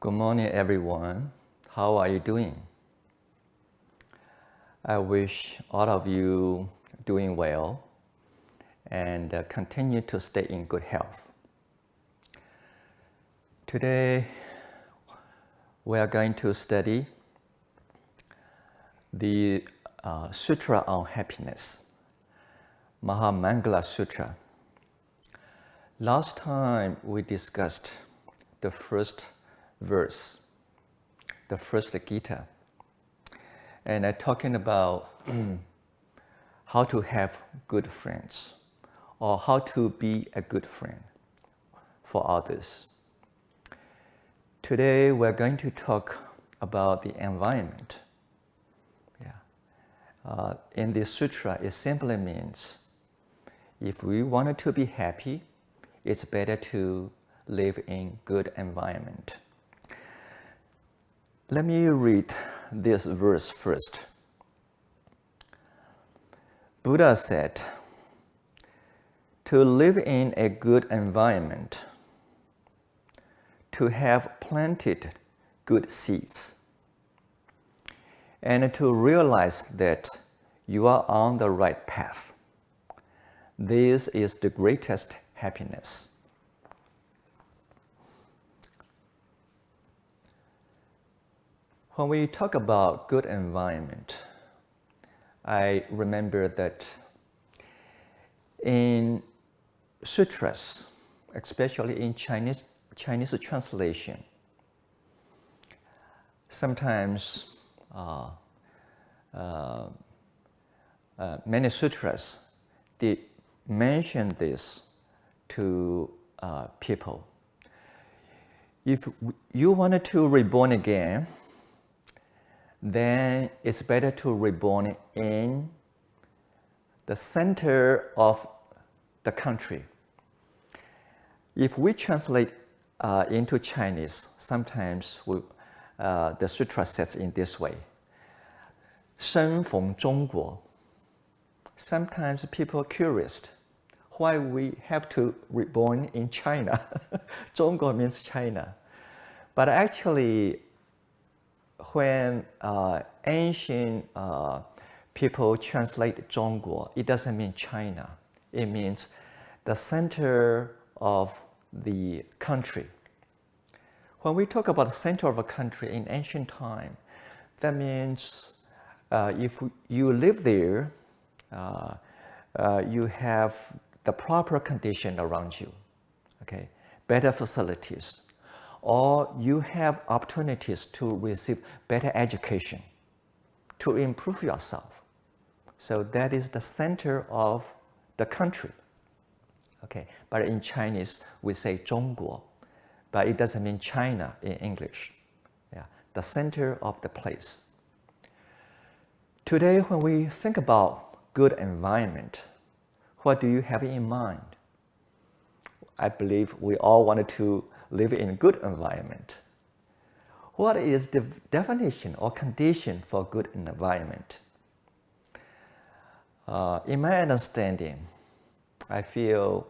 Good morning, everyone. How are you doing? I wish all of you doing well and continue to stay in good health. Today, we are going to study the Sutra on Happiness, Mahamangala Sutra. Last time we discussed the first verse, the first Gita, and I'm talking about how to have good friends or how to be a good friend for others. Today we're going to talk about the environment. In this sutra, it simply means if we wanted to be happy, it's better to live in good environment. Let me read this verse first. Buddha said, to live in a good environment, to have planted good seeds, and to realize that you are on the right path. This is the greatest happiness. When we talk about good environment, I remember that in sutras, especially in Chinese translation, sometimes many sutras they mention this to people. If you wanted to reborn again, then it's better to reborn in the center of the country. If we translate into Chinese, sometimes the sutra says in this way, 生逢中国. Sometimes people are curious why we have to reborn in China. 中国 means China. But actually, when ancient people translate 中国, it doesn't mean China. It means the center of the country. When we talk about the center of a country in ancient time, that means if you live there, you have the proper condition around you, okay? Better facilities, or you have opportunities to receive better education, to improve yourself. So that is the center of the country. Okay, but in Chinese we say 中国, but it doesn't mean China in English. Yeah, the center of the place. Today, when we think about good environment, what do you have in mind? I believe we all wanted to live in a good environment. What is the definition or condition for good environment? In my understanding, I feel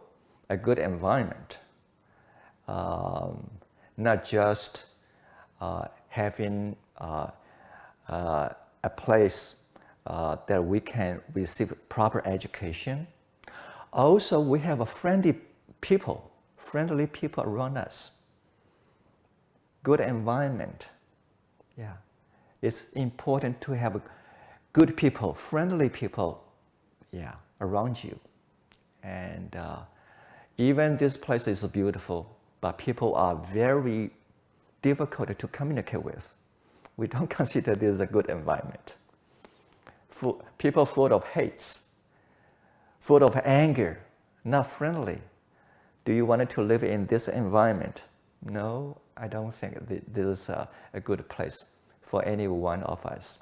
a good environment, not just having a place that we can receive proper education. Also, we have a friendly people around us. Good environment. Yeah, it's important to have good people, friendly people, yeah, around you. And even this place is beautiful, but people are very difficult to communicate with. We don't consider this a good environment. People full of hates, full of anger, not friendly. Do you want to live in this environment? No, I don't think this is a good place for any one of us.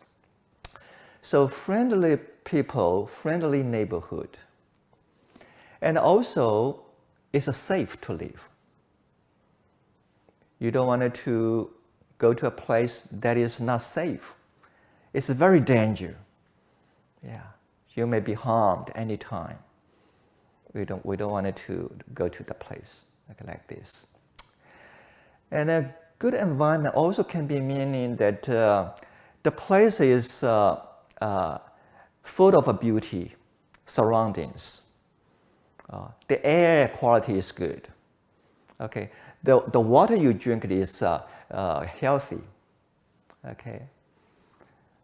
So friendly people, friendly neighborhood. And also, it's safe to live. You don't want to go to a place that is not safe. It's very dangerous. Yeah, you may be harmed anytime. We don't want to go to the place like this. And a Good environment also can be meaning that the place is full of beauty, surroundings. The air quality is good. Okay, the water you drink is healthy. Okay,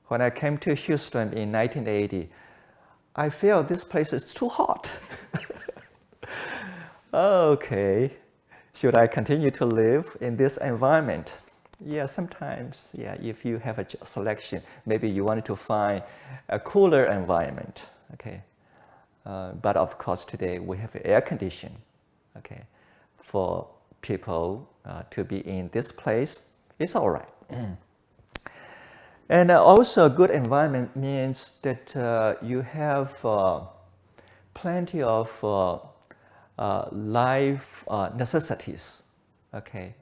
when I came to Houston in 1980, I felt this place is too hot. Okay, should I continue to live in this environment? Yeah, sometimes, yeah, if you have a selection, maybe you wanted to find a cooler environment, okay? But of course today we have air conditioning, okay? For people to be in this place, it's all right. And also a good environment means that you have plenty of life necessities, okay?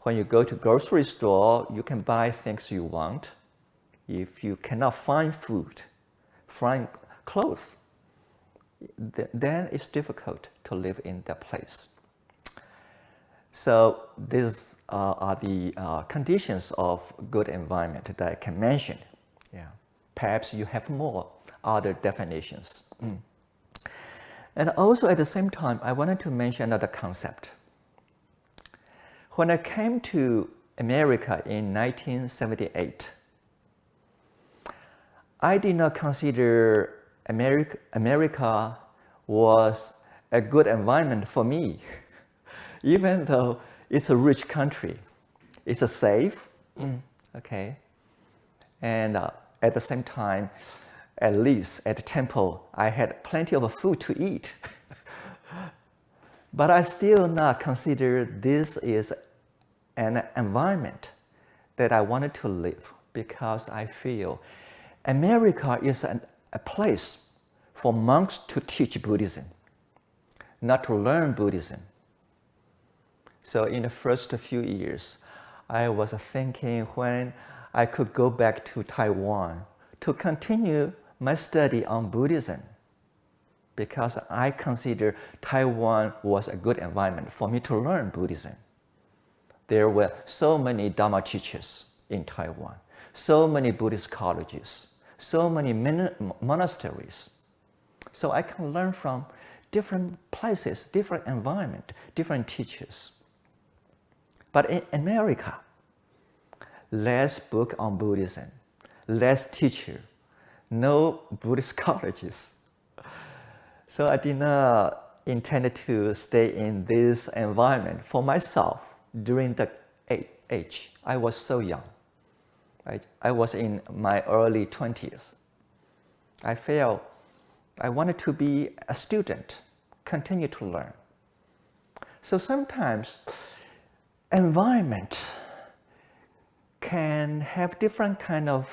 When you go to grocery store, you can buy things you want. If you cannot find food, find clothes, then it's difficult to live in that place. So these are the conditions of good environment that I can mention. Yeah. Perhaps you have more other definitions. And also at the same time, I wanted to mention another concept. When I came to America in 1978, I did not consider America was a good environment for me, even though it's a rich country. It's a safe, okay? And at the same time, at least at the temple, I had plenty of food to eat. But I still not consider this is an environment that I wanted to live, because I feel America is a place for monks to teach Buddhism, not to learn Buddhism. So in the first few years, I was thinking when I could go back to Taiwan to continue my study on Buddhism, because I consider Taiwan was a good environment for me to learn Buddhism. There were so many Dharma teachers in Taiwan, so many Buddhist colleges, so many monasteries. So I can learn from different places, different environment, different teachers. But in America, less book on Buddhism, less teacher, no Buddhist colleges. So I did not intend to stay in this environment for myself during the age. I was so young. I was in my early 20s. I felt I wanted to be a student, continue to learn. So sometimes environment can have different kind of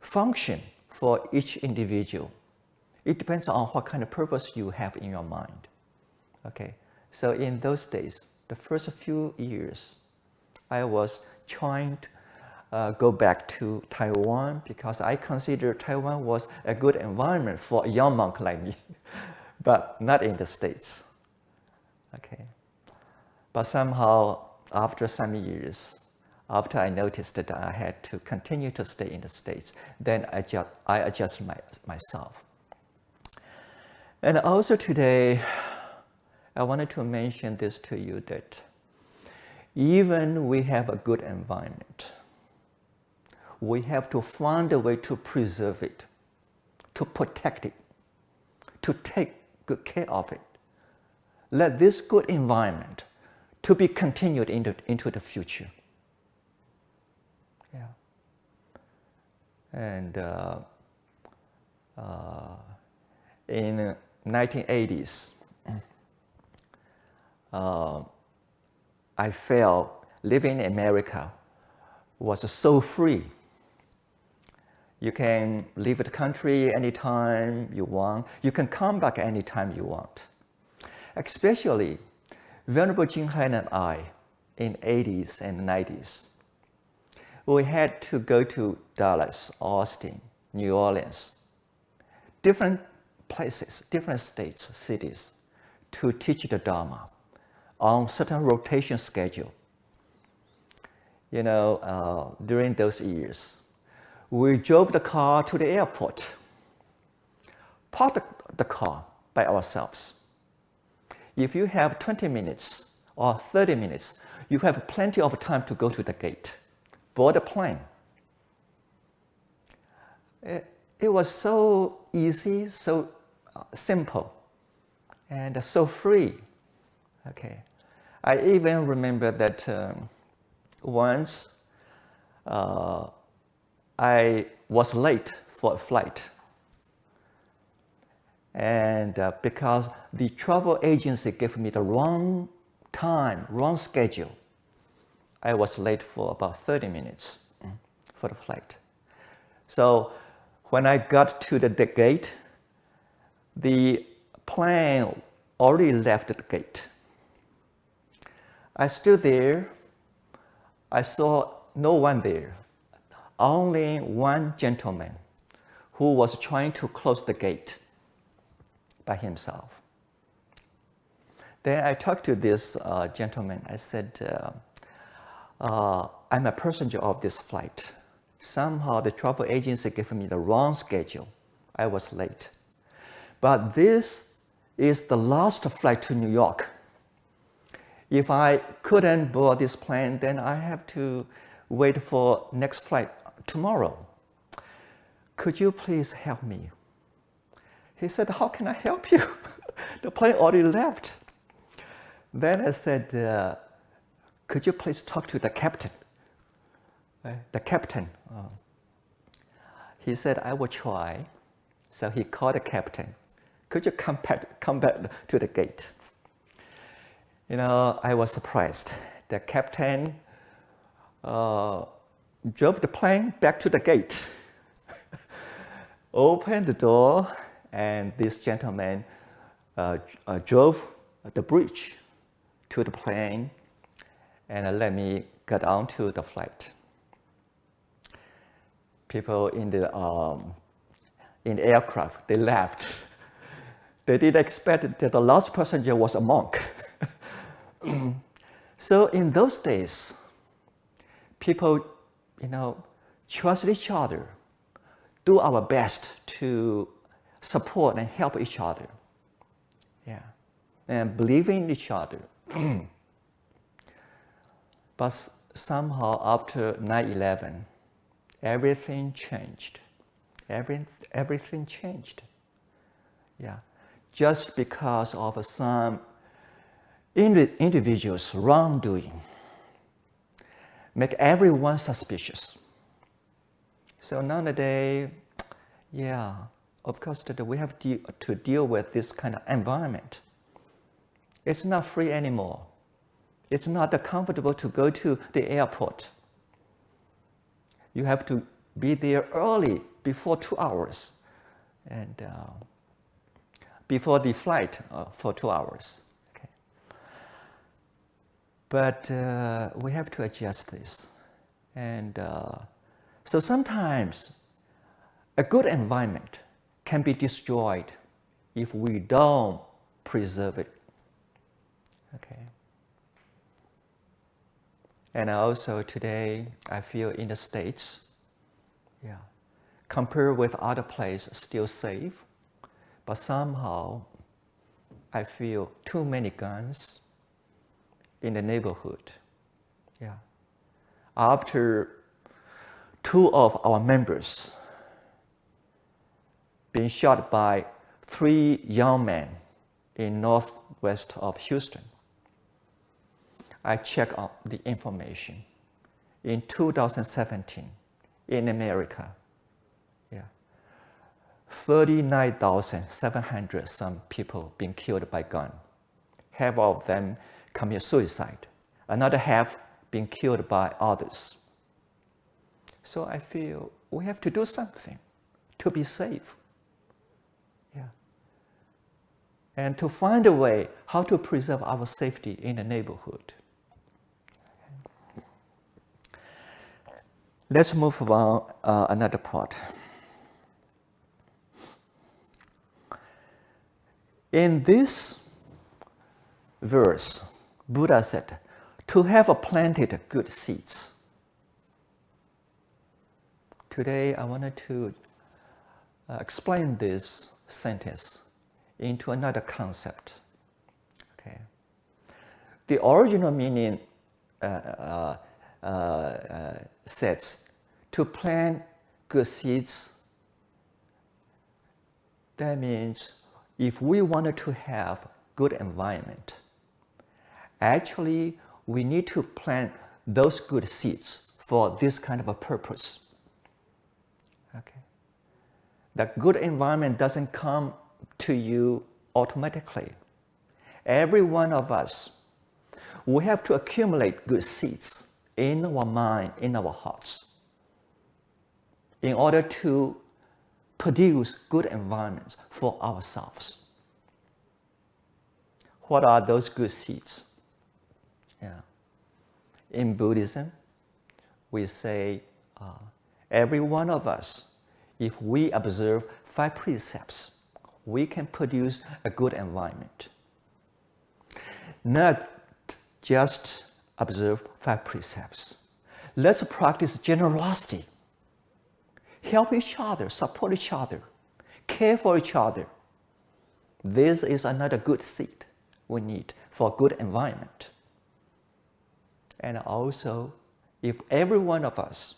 function for each individual. It depends on what kind of purpose you have in your mind. Okay, so in those days, the first few years, I was trying to go back to Taiwan because I consider Taiwan was a good environment for a young monk like me, but not in the States. Okay, but somehow after some years, after I noticed that I had to continue to stay in the States, then I adjusted myself. And also today, I wanted to mention this to you, that even we have a good environment, we have to find a way to preserve it, to protect it, to take good care of it. Let this good environment to be continued into the future. Yeah. And in 1980s, I felt living in America was so free. You can leave the country anytime you want. You can come back anytime you want. Especially Venerable Jinghai and I in 80s and 90s. We had to go to Dallas, Austin, New Orleans, different places, different states, cities, to teach the Dharma. on certain rotation schedule. You know, during those years, we drove the car to the airport, parked the car by ourselves. If you have 20 minutes or 30 minutes, you have plenty of time to go to the gate, board the plane. It was so easy, so simple, and so free. Okay, I even remember that once I was late for a flight, and because the travel agency gave me the wrong time, wrong schedule, I was late for about 30 minutes for the flight. So when I got to the gate, the plane already left the gate. I stood there. I saw no one there, only one gentleman who was trying to close the gate by himself. Then I talked to this gentleman. I said, I'm a passenger of this flight. Somehow the travel agency gave me the wrong schedule. I was late. But this is the last flight to New York. If I couldn't board this plane, then I have to wait for next flight tomorrow. Could you please help me? He said, how can I help you? The plane already left. Then I said, could you please talk to the captain? The captain. He said, I will try. So he called the captain. Could you come back to the gate? You know, I was surprised. The captain drove the plane back to the gate, opened the door, and this gentleman drove the bridge to the plane and let me get onto the flight. People in the aircraft, they laughed. They didn't expect that the last passenger was a monk. So in those days, people, you know, trust each other, do our best to support and help each other. Yeah, and believe in each other. But somehow after 9/11, everything changed. Everything changed. Yeah, just because of some individuals' wrongdoing, make everyone suspicious. So nowadays, yeah, of course, that we have to deal with this kind of environment. It's not free anymore. It's not comfortable to go to the airport. You have to be there early, before 2 hours, and before the flight for 2 hours. Okay. But we have to adjust this. And so sometimes a good environment can be destroyed if we don't preserve it. Okay. And also today, I feel in the States, yeah, compared with other places, still safe, but somehow I feel too many guns in the neighborhood. Yeah. After 2 of our members being shot by 3 young men in northwest of Houston, I checked on the information. In 2017, in America, yeah, 39,700 some people being killed by gun. Half of them commit suicide. Another half being killed by others. So I feel we have to do something to be safe. Yeah. And to find a way how to preserve our safety in the neighborhood. Let's move on another part. In this verse, Buddha said, to have planted good seeds. Today, I wanted to explain this sentence into another concept. Okay. The original meaning says to plant good seeds. That means if we wanted to have good environment, actually we need to plant those good seeds for this kind of a purpose. Okay. That good environment doesn't come to you automatically. Every one of us, we have to accumulate good seeds in our mind, in our hearts, in order to produce good environments for ourselves. What are those good seeds? Yeah. In Buddhism, we say every one of us, if we observe 5 precepts, we can produce a good environment. Not just observe 5 precepts. Let's practice generosity. Help each other, support each other, care for each other. This is another good seed we need for a good environment. And also, if every one of us,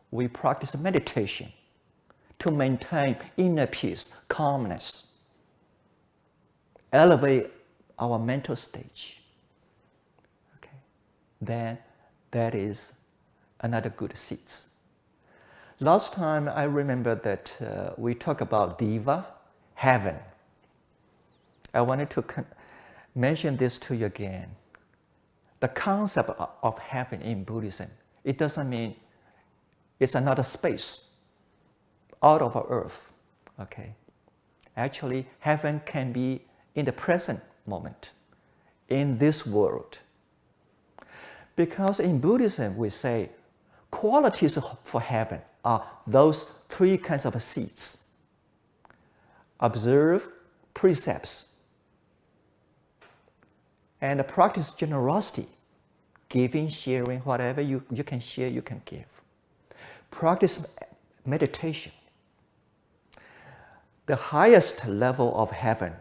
we practice meditation to maintain inner peace, calmness, elevate our mental stage, okay, then that is another good seeds. Last time I remember that we talked about Diva, heaven. I wanted to mention this to you again. The concept of heaven in Buddhism, it doesn't mean it's another space out of our earth. Okay? Actually, heaven can be in the present moment, in this world. Because in Buddhism, we say qualities for heaven are those 3 kinds of seeds. Observe precepts and practice generosity, giving, sharing, whatever you can share, you can give. Practice meditation. The highest level of heaven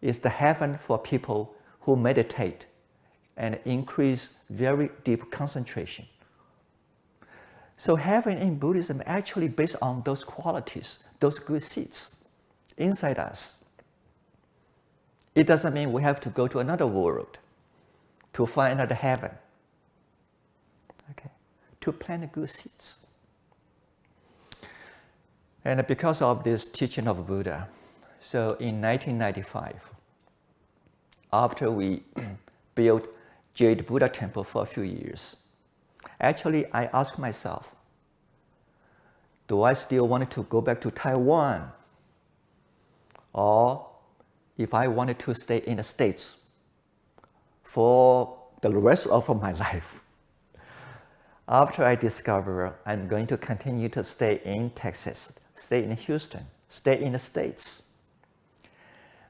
is the heaven for people who meditate and increase very deep concentration. So heaven in Buddhism actually based on those qualities, those good seeds inside us. It doesn't mean we have to go to another world to find another heaven. Okay, to plant good seeds. And because of this teaching of Buddha, so in 1995, after we built Jade Buddha Temple for a few years, actually I asked myself, do I still want to go back to Taiwan? Or if I wanted to stay in the States for the rest of my life? After I discovered I'm going to continue to stay in Texas, stay in Houston, stay in the States,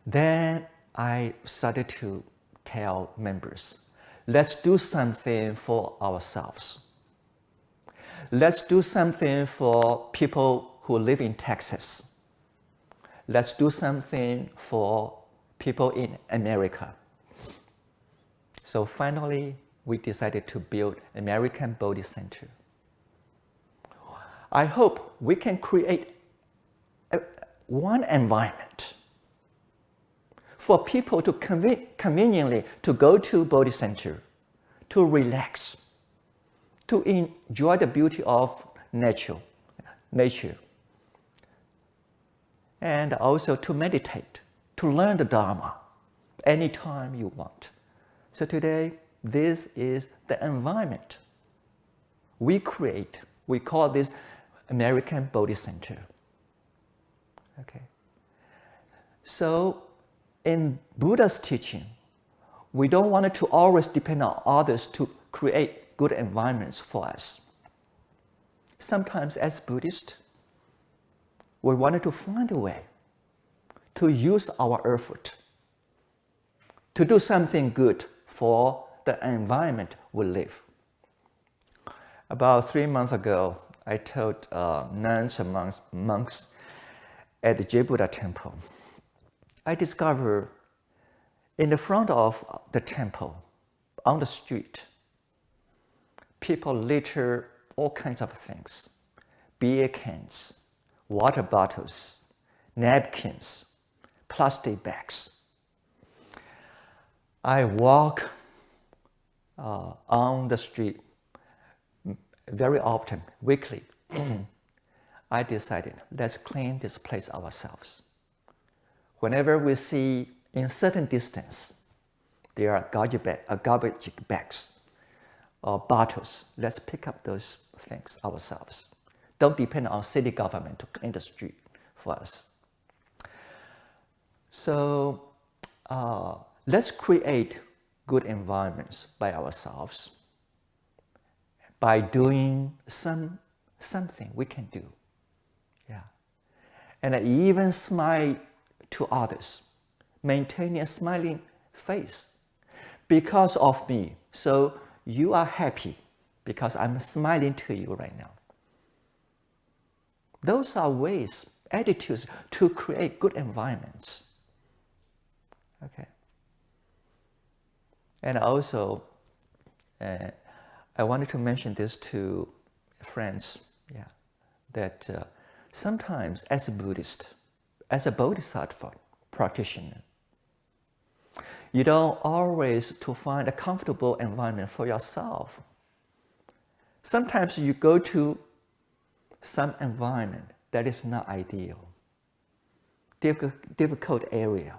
then I started to tell members, let's do something for ourselves. Let's do something for people who live in Texas. Let's do something for people in America. So finally, we decided to build American Bodhi Center. I hope we can create one environment for people to conveniently to go to Bodhi Center, to relax, to enjoy the beauty of nature, and also to meditate, to learn the Dharma anytime you want. So today, this is the environment we create. We call this American Bodhi Center. Okay. So in Buddha's teaching, we don't want to always depend on others to create good environments for us. Sometimes as Buddhists, we wanted to find a way to use our effort to do something good for the environment we live. About 3 months ago, I told nuns and monks at the J-Buddha temple, I discovered in the front of the temple, on the street, people litter all kinds of things: beer cans, water bottles, napkins, plastic bags. I walk on the street very often, weekly. I decided, let's clean this place ourselves. Whenever we see in certain distance, there are garbage bags or bottles, let's pick up those things ourselves. Don't depend on city government to clean the street for us. So let's create good environments by ourselves by doing something we can do. Yeah. And even smile to others, maintaining a smiling face because of me. So you are happy because I'm smiling to you right now. Those are ways, attitudes to create good environments. Okay. And also, I wanted to mention this to friends, that sometimes as a Buddhist, as a Bodhisattva practitioner, you don't always to find a comfortable environment for yourself. Sometimes you go to some environment that is not ideal, difficult area,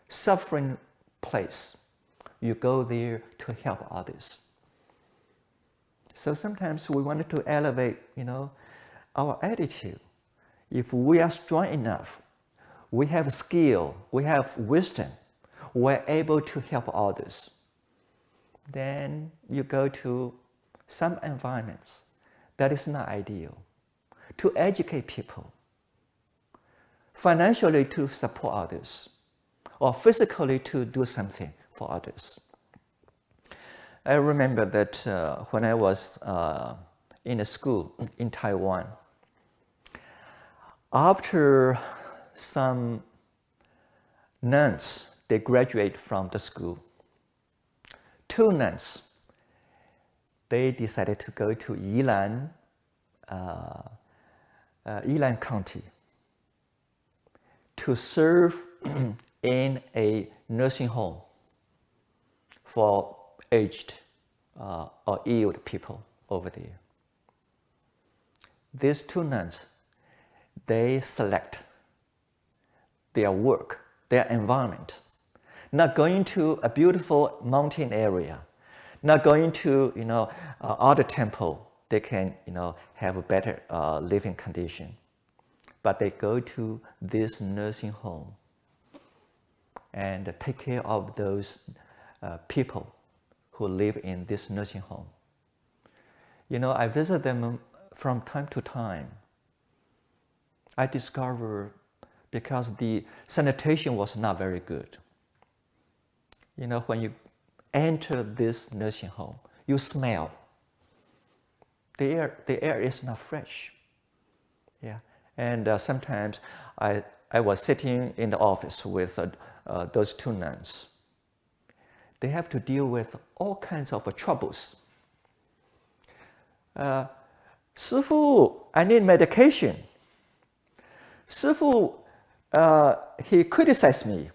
suffering place. You go there to help others. So sometimes we wanted to elevate, our attitude. If we are strong enough, we have skill, we have wisdom, we're able to help others, then you go to some environments that is not ideal, to educate people, financially to support others, or physically to do something for others. I remember that when I was in a school in Taiwan, after some nuns, they graduate from the school, 2 nuns, they decided to go to Yilan County to serve in a nursing home for aged or ill people over there. These 2 nuns, they select their work, their environment, not going to a beautiful mountain area, not going to other temple. They can have a better living condition, but they go to this nursing home and take care of those people who live in this nursing home. I visit them from time to time. I discovered because the sanitation was not very good. When you enter this nursing home, you smell. The air is not fresh. Yeah, and sometimes I was sitting in the office with those 2 nuns. They have to deal with all kinds of troubles. 师父, I need medication. 师父, he criticized me.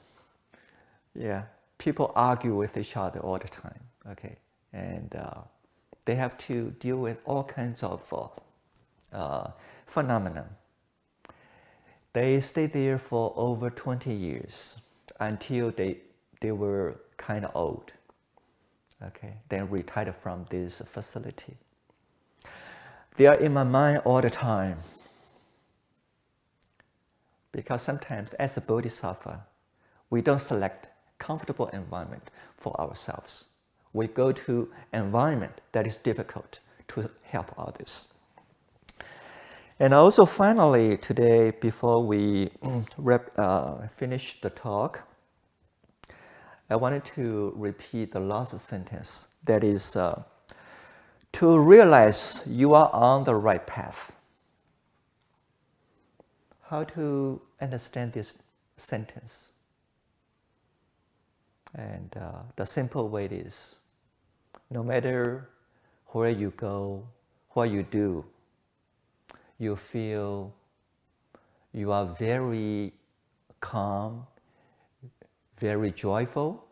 Yeah, people argue with each other all the time. Okay, and they have to deal with all kinds of phenomena. They stayed there for over 20 years until they were kind of old. Okay, then retired from this facility. They are in my mind all the time. Because sometimes as a Bodhisattva, we don't select comfortable environment for ourselves. We go to environment that is difficult to help others. And also finally today, before we finish the talk, I wanted to repeat the last sentence. That is, to realize you are on the right path. How to understand this sentence? And the simple way is, no matter where you go, what you do, you feel you are very calm, very joyful.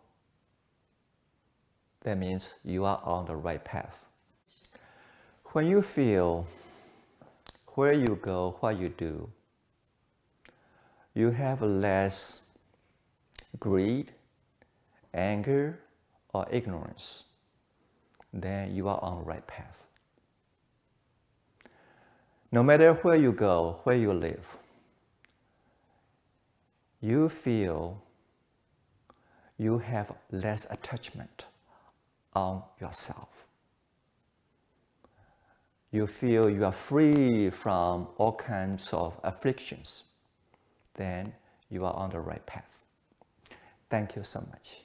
That means you are on the right path. When you feel where you go, what you do, you have less greed, anger, or ignorance, then you are on the right path. No matter where you go, where you live, you feel you have less attachment on yourself. You feel you are free from all kinds of afflictions, then you are on the right path. Thank you so much.